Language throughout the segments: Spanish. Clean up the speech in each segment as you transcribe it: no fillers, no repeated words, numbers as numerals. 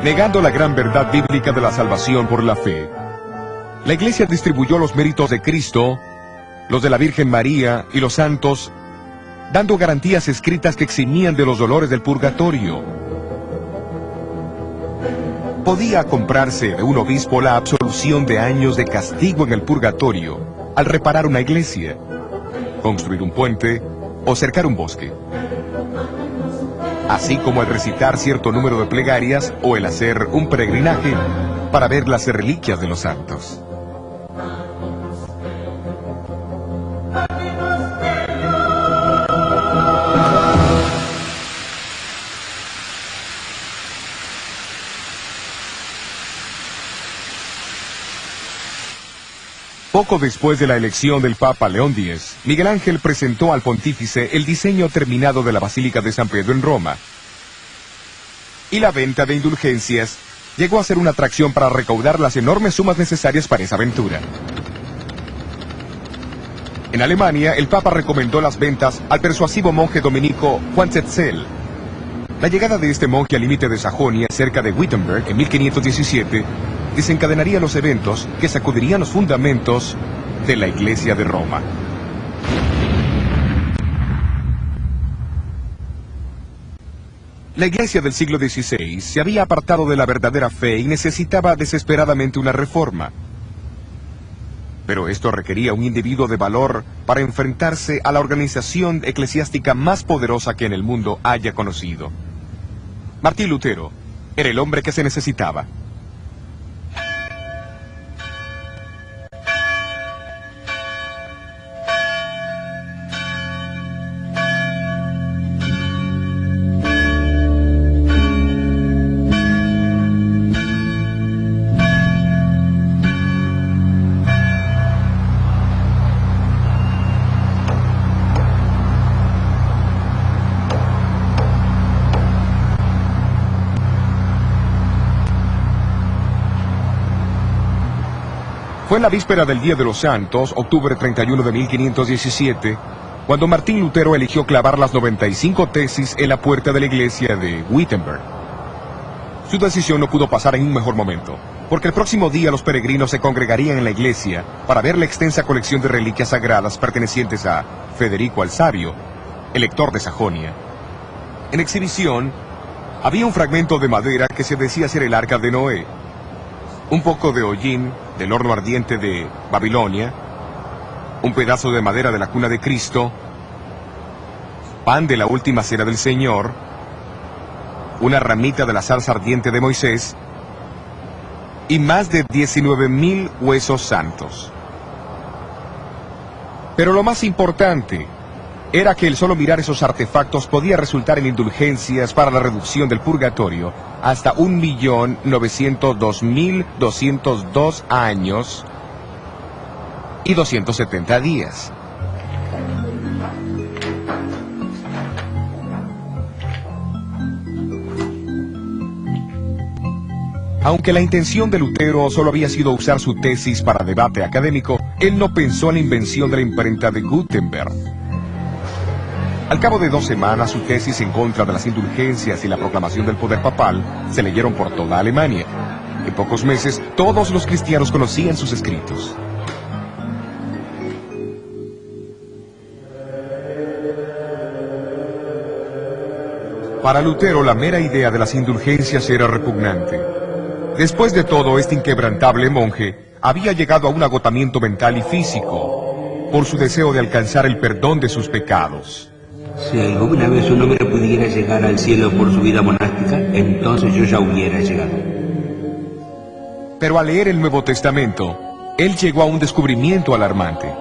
negando la gran verdad bíblica de la salvación por la fe. La Iglesia distribuyó los méritos de Cristo, los de la Virgen María y los santos, dando garantías escritas que eximían de los dolores del purgatorio. Podía comprarse de un obispo la absolución de años de castigo en el purgatorio al reparar una iglesia, construir un puente o cercar un bosque, así como al recitar cierto número de plegarias o el hacer un peregrinaje para ver las reliquias de los santos. Poco después de la elección del Papa León X, Miguel Ángel presentó al pontífice el diseño terminado de la Basílica de San Pedro en Roma. Y la venta de indulgencias llegó a ser una atracción para recaudar las enormes sumas necesarias para esa aventura. En Alemania, el Papa recomendó las ventas al persuasivo monje dominico Juan Tetzel. La llegada de este monje al límite de Sajonia, cerca de Wittenberg, en 1517, desencadenaría los eventos que sacudirían los fundamentos de la Iglesia de Roma. La Iglesia del siglo XVI se había apartado de la verdadera fe y necesitaba desesperadamente una reforma. Pero esto requería un individuo de valor para enfrentarse a la organización eclesiástica más poderosa que en el mundo haya conocido. Martín Lutero era el hombre que se necesitaba. Fue en la víspera del Día de los Santos, octubre 31 de 1517, cuando Martín Lutero eligió clavar las 95 tesis en la puerta de la iglesia de Wittenberg. Su decisión no pudo pasar en un mejor momento, porque el próximo día los peregrinos se congregarían en la iglesia para ver la extensa colección de reliquias sagradas pertenecientes a Federico el Sabio, elector de Sajonia. En exhibición, había un fragmento de madera que se decía ser el arca de Noé, un poco de hollín del horno ardiente de Babilonia, un pedazo de madera de la cuna de Cristo, pan de la última cena del Señor, una ramita de la zarza ardiente de Moisés y más de 19.000 huesos santos. Pero lo más importante era que el solo mirar esos artefactos podía resultar en indulgencias para la reducción del purgatorio hasta 1.902.202 años y 270 días. Aunque la intención de Lutero solo había sido usar su tesis para debate académico, él no pensó en la invención de la imprenta de Gutenberg. Al cabo de 2 semanas, su tesis en contra de las indulgencias y la proclamación del poder papal se leyeron por toda Alemania. En pocos meses, todos los cristianos conocían sus escritos. Para Lutero, la mera idea de las indulgencias era repugnante. Después de todo, este inquebrantable monje había llegado a un agotamiento mental y físico por su deseo de alcanzar el perdón de sus pecados. Si alguna vez un hombre pudiera llegar al cielo por su vida monástica, entonces yo ya hubiera llegado. Pero al leer el Nuevo Testamento, él llegó a un descubrimiento alarmante.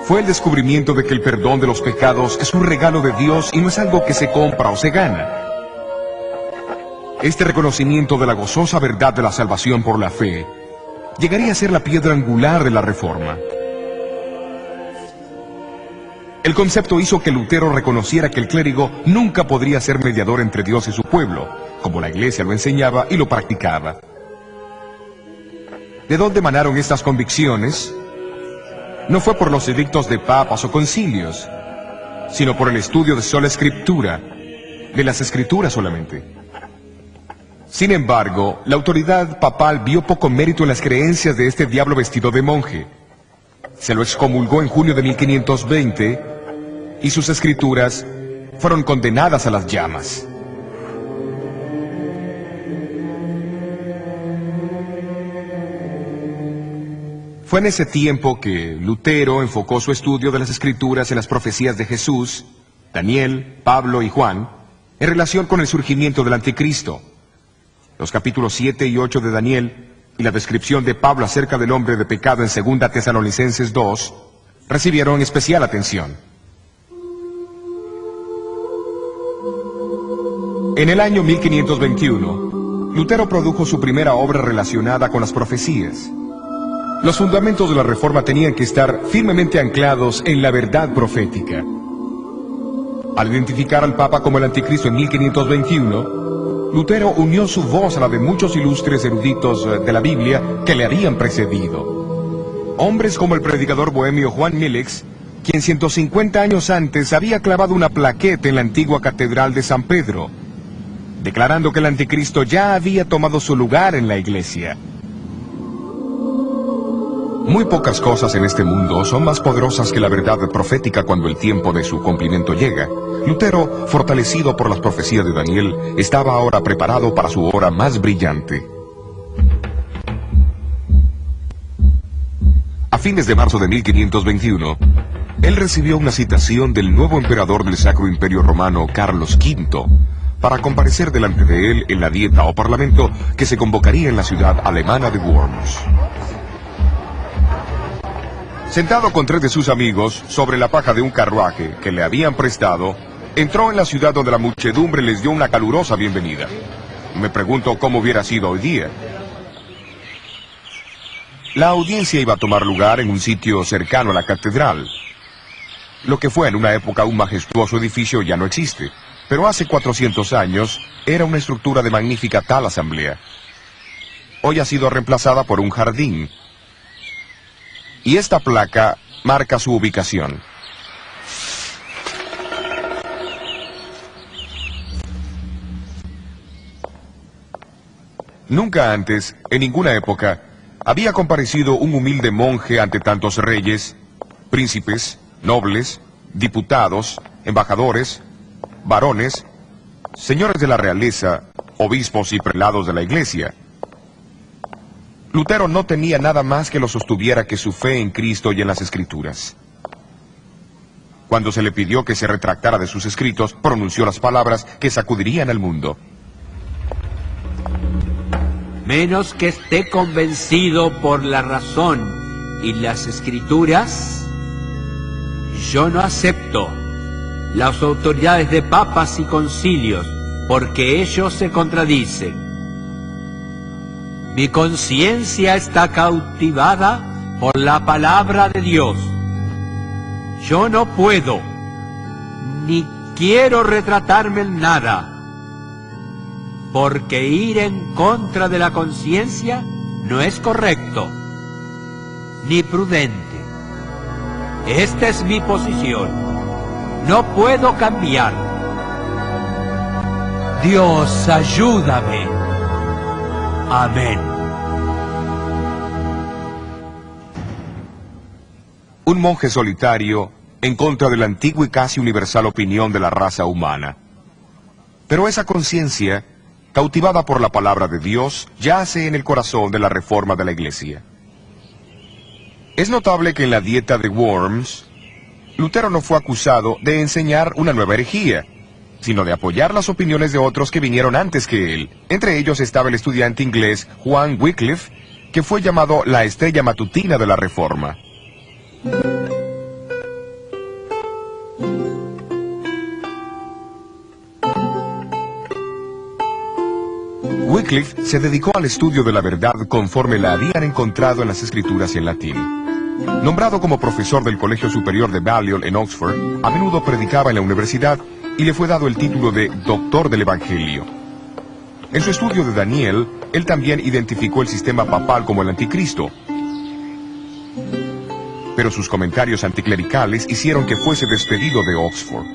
Fue el descubrimiento de que el perdón de los pecados es un regalo de Dios y no es algo que se compra o se gana. Este reconocimiento de la gozosa verdad de la salvación por la fe llegaría a ser la piedra angular de la Reforma. El concepto hizo que Lutero reconociera que el clérigo nunca podría ser mediador entre Dios y su pueblo, como la Iglesia lo enseñaba y lo practicaba. ¿De dónde emanaron estas convicciones? No fue por los edictos de papas o concilios, sino por el estudio de sola escritura, de las Escrituras solamente. Sin embargo, la autoridad papal vio poco mérito en las creencias de este diablo vestido de monje. Se lo excomulgó en junio de 1520 y sus escrituras fueron condenadas a las llamas. Fue en ese tiempo que Lutero enfocó su estudio de las Escrituras en las profecías de Jesús, Daniel, Pablo y Juan, en relación con el surgimiento del Anticristo. Los capítulos 7 y 8 de Daniel y la descripción de Pablo acerca del hombre de pecado en 2 Tesalonicenses 2 recibieron especial atención. En el año 1521, Lutero produjo su primera obra relacionada con las profecías. Los fundamentos de la Reforma tenían que estar firmemente anclados en la verdad profética. Al identificar al Papa como el Anticristo en 1521, Lutero unió su voz a la de muchos ilustres eruditos de la Biblia que le habían precedido. Hombres como el predicador bohemio Juan Millix, quien 150 años antes había clavado una plaqueta en la antigua Catedral de San Pedro, declarando que el Anticristo ya había tomado su lugar en la Iglesia. Muy pocas cosas en este mundo son más poderosas que la verdad profética cuando el tiempo de su cumplimiento llega. Lutero, fortalecido por las profecías de Daniel, estaba ahora preparado para su hora más brillante. A fines de marzo de 1521, él recibió una citación del nuevo emperador del Sacro Imperio Romano, Carlos V, para comparecer delante de él en la dieta o parlamento que se convocaría en la ciudad alemana de Worms. Sentado con 3 de sus amigos sobre la paja de un carruaje que le habían prestado, entró en la ciudad donde la muchedumbre les dio una calurosa bienvenida. Me pregunto cómo hubiera sido hoy día. La audiencia iba a tomar lugar en un sitio cercano a la catedral. Lo que fue en una época un majestuoso edificio ya no existe, pero hace 400 años era una estructura de magnífica tal asamblea. Hoy ha sido reemplazada por un jardín. Y esta placa marca su ubicación. Nunca antes, en ninguna época, había comparecido un humilde monje ante tantos reyes, príncipes, nobles, diputados, embajadores, varones, señores de la realeza, obispos y prelados de la Iglesia. Lutero no tenía nada más que lo sostuviera que su fe en Cristo y en las Escrituras. Cuando se le pidió que se retractara de sus escritos, pronunció las palabras que sacudirían al mundo. Menos que esté convencido por la razón y las Escrituras, yo no acepto las autoridades de papas y concilios, porque ellos se contradicen. Mi conciencia está cautivada por la palabra de Dios. Yo no puedo, ni quiero retratarme en nada, porque ir en contra de la conciencia no es correcto, ni prudente. Esta es mi posición. No puedo cambiar. Dios, ayúdame. Amén. Un monje solitario en contra de la antigua y casi universal opinión de la raza humana. Pero esa conciencia, cautivada por la palabra de Dios, yace en el corazón de la reforma de la Iglesia. Es notable que en la dieta de Worms, Lutero no fue acusado de enseñar una nueva herejía, sino de apoyar las opiniones de otros que vinieron antes que él. Entre ellos estaba el estudiante inglés Juan Wycliffe, que fue llamado la estrella matutina de la Reforma. Wycliffe se dedicó al estudio de la verdad conforme la habían encontrado en las Escrituras y en latín. Nombrado como profesor del Colegio Superior de Balliol en Oxford, a menudo predicaba en la universidad y le fue dado el título de Doctor del Evangelio. En su estudio de Daniel, él también identificó el sistema papal como el anticristo. Pero sus comentarios anticlericales hicieron que fuese despedido de Oxford.